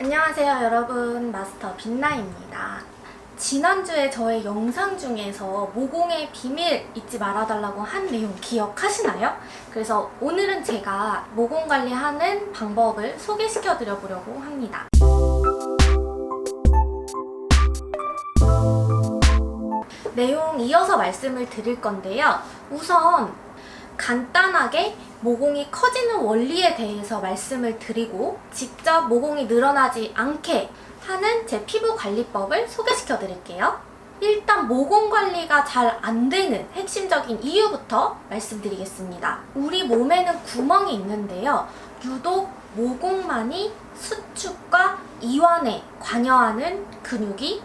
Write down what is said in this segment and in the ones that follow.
안녕하세요 여러분, 마스터 빛나입니다. 지난주에 저의 영상 중에서 모공의 비밀 잊지 말아달라고 한 내용 기억하시나요? 그래서 오늘은 제가 모공 관리하는 방법을 소개시켜 드려보려고 합니다. 내용 이어서 말씀을 드릴 건데요. 우선 간단하게 모공이 커지는 원리에 대해서 말씀을 드리고 직접 모공이 늘어나지 않게 하는 제 피부 관리법을 소개시켜 드릴게요. 일단 모공 관리가 잘 안 되는 핵심적인 이유부터 말씀드리겠습니다. 우리 몸에는 구멍이 있는데요. 유독 모공만이 수축과 이완에 관여하는 근육이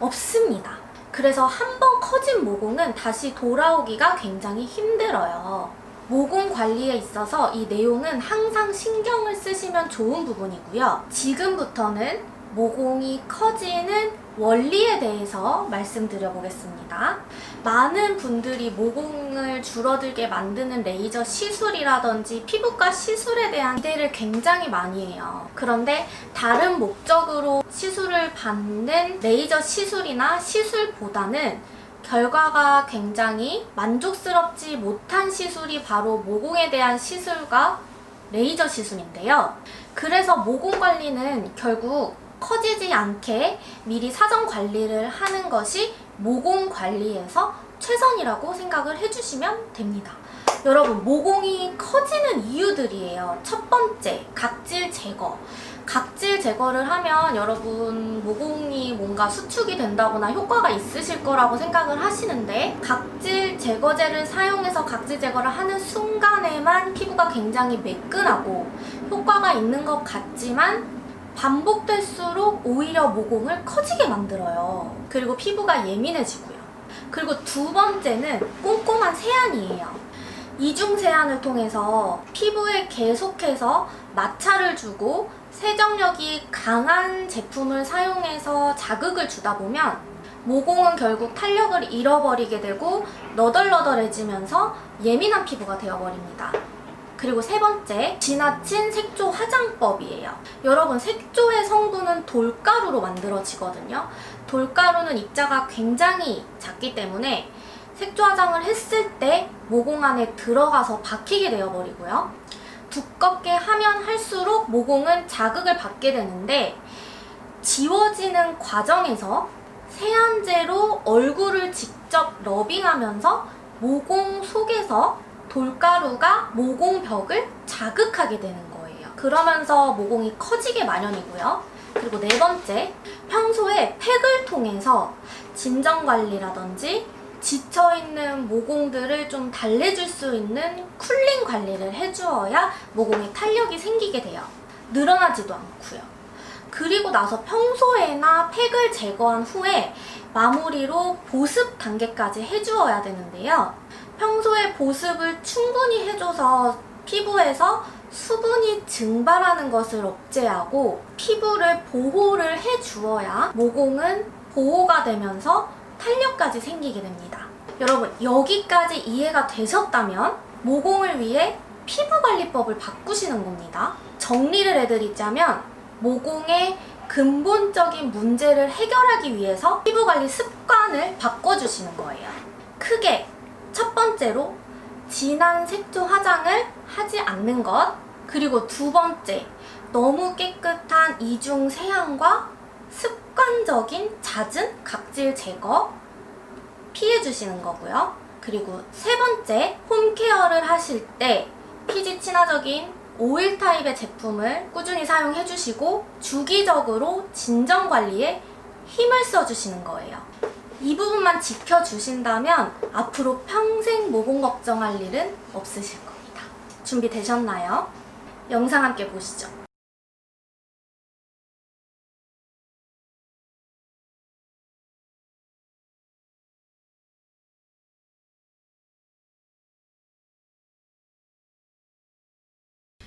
없습니다. 그래서 한번 커진 모공은 다시 돌아오기가 굉장히 힘들어요. 모공 관리에 있어서 이 내용은 항상 신경을 쓰시면 좋은 부분이고요. 지금부터는 모공이 커지는 원리에 대해서 말씀드려 보겠습니다. 많은 분들이 모공을 줄어들게 만드는 레이저 시술이라든지 피부과 시술에 대한 기대를 굉장히 많이 해요. 그런데 다른 목적으로 시술을 받는 레이저 시술이나 시술보다는 결과가 굉장히 만족스럽지 못한 시술이 바로 모공에 대한 시술과 레이저 시술인데요. 그래서 모공 관리는 결국 커지지 않게 미리 사전 관리를 하는 것이 모공 관리에서 최선이라고 생각을 해주시면 됩니다. 여러분, 모공이 커지는 이유들이에요. 첫 번째, 각질 제거. 각질 제거를 하면 여러분 모공이 뭔가 수축이 된다거나 효과가 있으실 거라고 생각을 하시는데, 각질 제거제를 사용해서 각질 제거를 하는 순간에만 피부가 굉장히 매끈하고 효과가 있는 것 같지만 반복될수록 오히려 모공을 커지게 만들어요. 그리고 피부가 예민해지고요. 그리고 두 번째는 꼼꼼한 세안이에요. 이중 세안을 통해서 피부에 계속해서 마찰을 주고 세정력이 강한 제품을 사용해서 자극을 주다 보면 모공은 결국 탄력을 잃어버리게 되고 너덜너덜해지면서 예민한 피부가 되어버립니다. 그리고 세 번째, 지나친 색조 화장법이에요. 여러분, 색조의 성분은 돌가루로 만들어지거든요. 돌가루는 입자가 굉장히 작기 때문에 색조 화장을 했을 때 모공 안에 들어가서 박히게 되어버리고요. 두껍게 하면 할수록 모공은 자극을 받게 되는데, 지워지는 과정에서 세안제로 얼굴을 직접 러빙하면서 모공 속에서 돌가루가 모공벽을 자극하게 되는 거예요. 그러면서 모공이 커지게 마련이고요. 그리고 네 번째, 평소에 팩을 통해서 진정관리라든지 지쳐있는 모공들을 좀 달래줄 수 있는 쿨링 관리를 해주어야 모공에 탄력이 생기게 돼요. 늘어나지도 않고요. 그리고 나서 평소에나 팩을 제거한 후에 마무리로 보습 단계까지 해주어야 되는데요. 평소에 보습을 충분히 해줘서 피부에서 수분이 증발하는 것을 억제하고 피부를 보호를 해주어야 모공은 보호가 되면서 탄력까지 생기게 됩니다. 여러분, 여기까지 이해가 되셨다면 모공을 위해 피부관리법을 바꾸시는 겁니다. 정리를 해드리자면 모공의 근본적인 문제를 해결하기 위해서 피부관리 습관을 바꿔주시는 거예요. 크게 첫 번째로 진한 색조 화장을 하지 않는 것, 그리고 두 번째, 너무 깨끗한 이중 세안과 습관적인 잦은 각질 제거 피해주시는 거고요. 그리고 세 번째, 홈케어를 하실 때 피지 친화적인 오일 타입의 제품을 꾸준히 사용해주시고 주기적으로 진정 관리에 힘을 써주시는 거예요. 이 부분만 지켜주신다면 앞으로 평생 모공 걱정할 일은 없으실 겁니다. 준비되셨나요? 영상 함께 보시죠.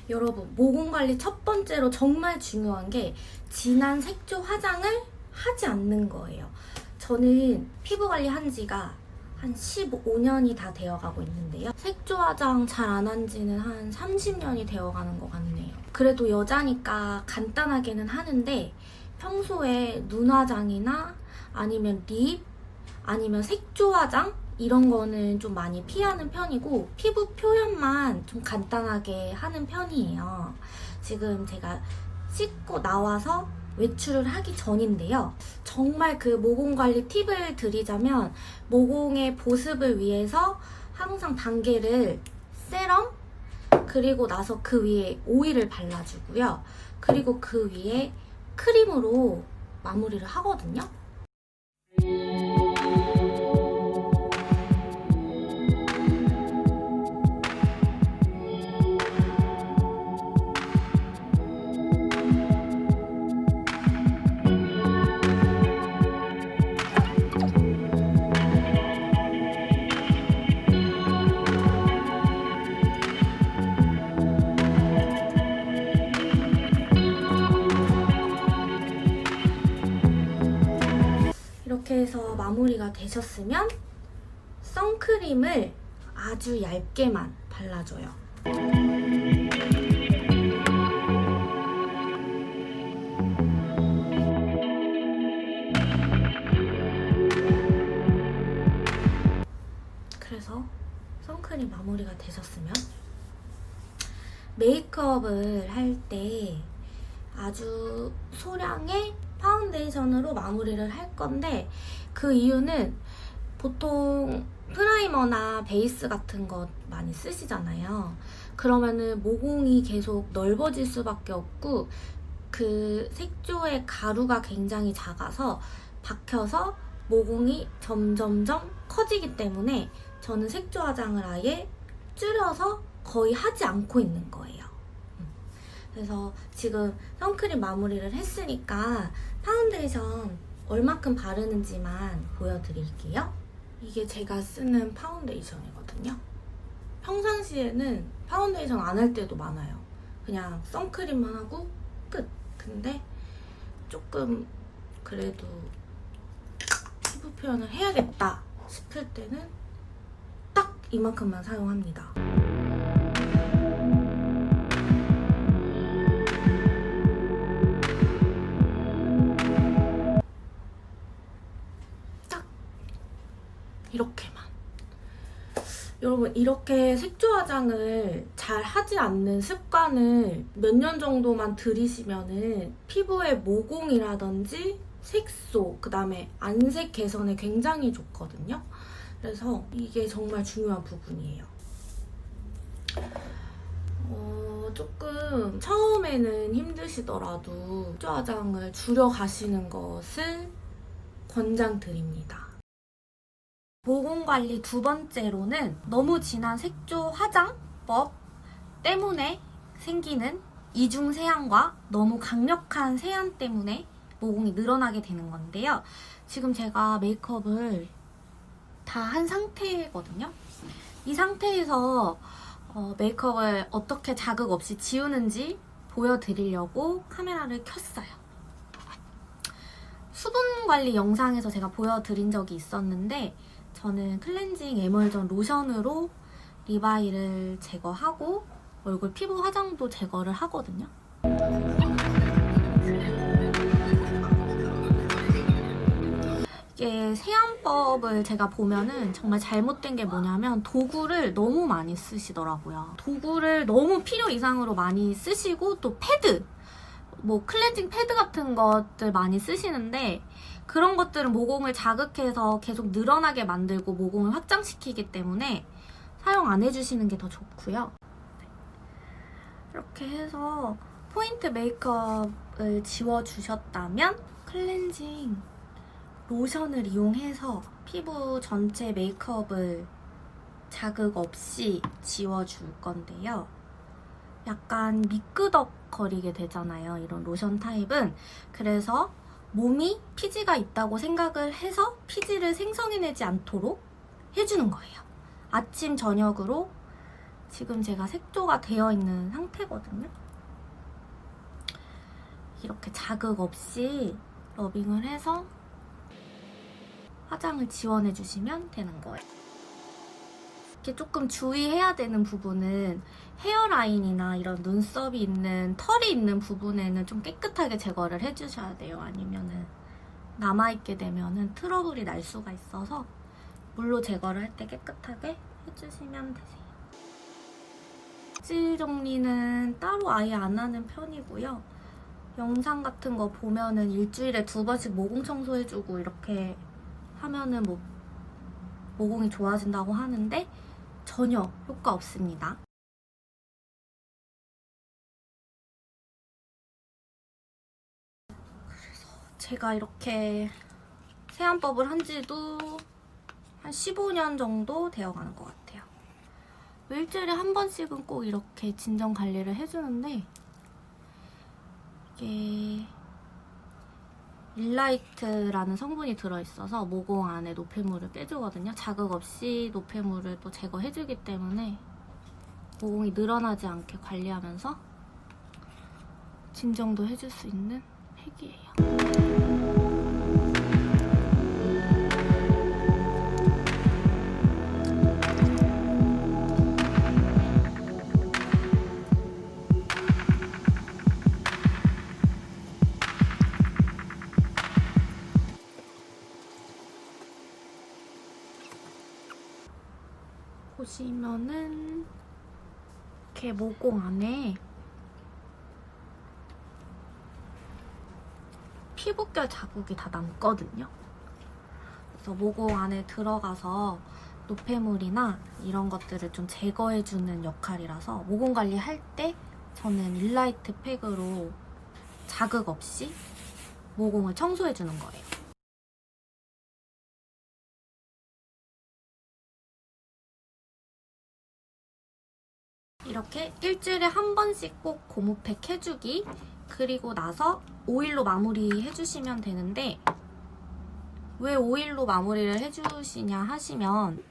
여러분, 모공 관리 첫 번째로 정말 중요한 게 진한 색조 화장을 하지 않는 거예요. 저는 피부 관리 한 지가 한 15년이 다 되어가고 있는데요. 색조 화장 잘 안 한 지는 한 30년이 되어가는 것 같네요. 그래도 여자니까 간단하게는 하는데 평소에 눈화장이나 아니면 립 아니면 색조 화장 이런 거는 좀 많이 피하는 편이고 피부 표현만 좀 간단하게 하는 편이에요. 지금 제가 씻고 나와서 외출을 하기 전인데요. 정말 그 모공 관리 팁을 드리자면 모공의 보습을 위해서 항상 단계를 세럼 그리고 나서 그 위에 오일을 발라주고요. 그리고 그 위에 크림으로 마무리를 하거든요. 이렇게 해서 마무리가 되셨으면 선크림을 아주 얇게만 발라줘요. 그래서 선크림 마무리가 되셨으면 메이크업을 할 때 아주 소량의 파운데이션으로 마무리를 할 건데 그 이유는 보통 프라이머나 베이스 같은 거 많이 쓰시잖아요. 그러면은 모공이 계속 넓어질 수밖에 없고 그 색조의 가루가 굉장히 작아서 박혀서 모공이 점점점 커지기 때문에 저는 색조 화장을 아예 줄여서 거의 하지 않고 있는 거예요. 그래서 지금 선크림 마무리를 했으니까 파운데이션 얼마큼 바르는지만 보여드릴게요. 이게 제가 쓰는 파운데이션이거든요. 평상시에는 파운데이션 안 할 때도 많아요. 그냥 선크림만 하고 끝. 근데 조금 그래도 피부 표현을 해야겠다 싶을 때는 딱 이만큼만 사용합니다. 이렇게만. 여러분 이렇게 색조 화장을 잘 하지 않는 습관을 몇 년 정도만 들이시면은 피부의 모공이라든지 색소, 그 다음에 안색 개선에 굉장히 좋거든요. 그래서 이게 정말 중요한 부분이에요. 조금 처음에는 힘드시더라도 색조 화장을 줄여가시는 것을 권장드립니다. 모공관리 두 번째로는 너무 진한 색조 화장법 때문에 생기는 이중 세안과 너무 강력한 세안 때문에 모공이 늘어나게 되는 건데요. 지금 제가 메이크업을 다 한 상태거든요. 이 상태에서 메이크업을 어떻게 자극 없이 지우는지 보여드리려고 카메라를 켰어요. 수분 관리 영상에서 제가 보여드린 적이 있었는데 저는 클렌징 에멀전 로션으로 리바이를 제거하고 얼굴 피부 화장도 제거를 하거든요. 이게 세안법을 제가 보면은 정말 잘못된 게 뭐냐면 도구를 너무 많이 쓰시더라고요. 도구를 너무 필요 이상으로 많이 쓰시고 또 패드, 뭐 클렌징 패드 같은 것들 많이 쓰시는데 그런 것들은 모공을 자극해서 계속 늘어나게 만들고 모공을 확장시키기 때문에 사용 안 해주시는 게 더 좋고요. 이렇게 해서 포인트 메이크업을 지워주셨다면 클렌징 로션을 이용해서 피부 전체 메이크업을 자극 없이 지워줄 건데요. 약간 미끄덕거리게 되잖아요, 이런 로션 타입은. 그래서 몸이 피지가 있다고 생각을 해서 피지를 생성해내지 않도록 해주는 거예요. 아침, 저녁으로 지금 제가 색조가 되어 있는 상태거든요. 이렇게 자극 없이 러빙을 해서 화장을 지원해주시면 되는 거예요. 이렇게 조금 주의해야 되는 부분은 헤어라인이나 이런 눈썹이 있는 털이 있는 부분에는 좀 깨끗하게 제거를 해주셔야 돼요. 아니면은 남아있게 되면은 트러블이 날 수가 있어서 물로 제거를 할 때 깨끗하게 해주시면 되세요. 질 정리는 따로 아예 안 하는 편이고요. 영상 같은 거 보면은 일주일에 2번씩 모공 청소해주고 이렇게 하면은 뭐 모공이 좋아진다고 하는데 전혀 효과 없습니다. 그래서 제가 이렇게 세안법을 한 지도 한 15년 정도 되어가는 것 같아요. 일주일에 한 번씩은 꼭 이렇게 진정 관리를 해주는데 이게 일라이트라는 성분이 들어있어서 모공 안에 노폐물을 빼주거든요. 자극 없이 노폐물을 또 제거해주기 때문에 모공이 늘어나지 않게 관리하면서 진정도 해줄 수 있는 팩이에요. 보시면은 이렇게 모공 안에 피부결 자국이 다 남거든요. 그래서 모공 안에 들어가서 노폐물이나 이런 것들을 좀 제거해주는 역할이라서 모공 관리할 때 저는 일라이트 팩으로 자극 없이 모공을 청소해주는 거예요. 이렇게 일주일에 한 번씩 꼭 고무팩 해주기, 그리고 나서 오일로 마무리 해주시면 되는데 왜 오일로 마무리를 해주시냐 하시면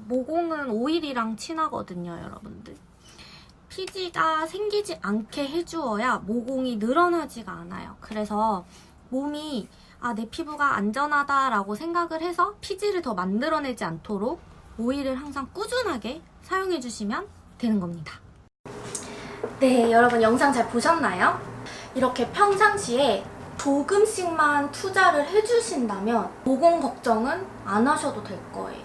모공은 오일이랑 친하거든요, 여러분들. 피지가 생기지 않게 해주어야 모공이 늘어나지가 않아요. 그래서 몸이 내 피부가 안전하다라고 생각을 해서 피지를 더 만들어내지 않도록 오일을 항상 꾸준하게 사용해주시면 되는 겁니다. 네, 여러분 영상 잘 보셨나요? 이렇게 평상시에 조금씩만 투자를 해주신다면 모공 걱정은 안 하셔도 될 거예요.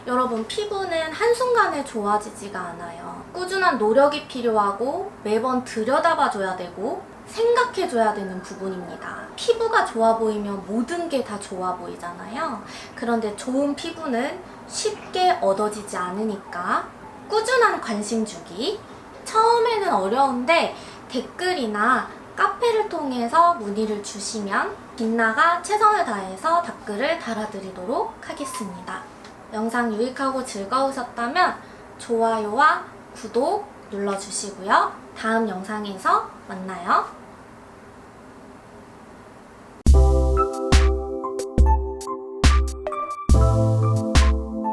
여러분, 피부는 한순간에 좋아지지가 않아요. 꾸준한 노력이 필요하고 매번 들여다봐줘야 되고 생각해줘야 되는 부분입니다. 피부가 좋아 보이면 모든 게 다 좋아 보이잖아요. 그런데 좋은 피부는 쉽게 얻어지지 않으니까 꾸준한 관심 주기. 처음에는 어려운데 댓글이나 카페를 통해서 문의를 주시면 빛나가 최선을 다해서 댓글을 달아드리도록 하겠습니다. 영상 유익하고 즐거우셨다면 좋아요와 구독 눌러주시고요. 다음 영상에서 만나요.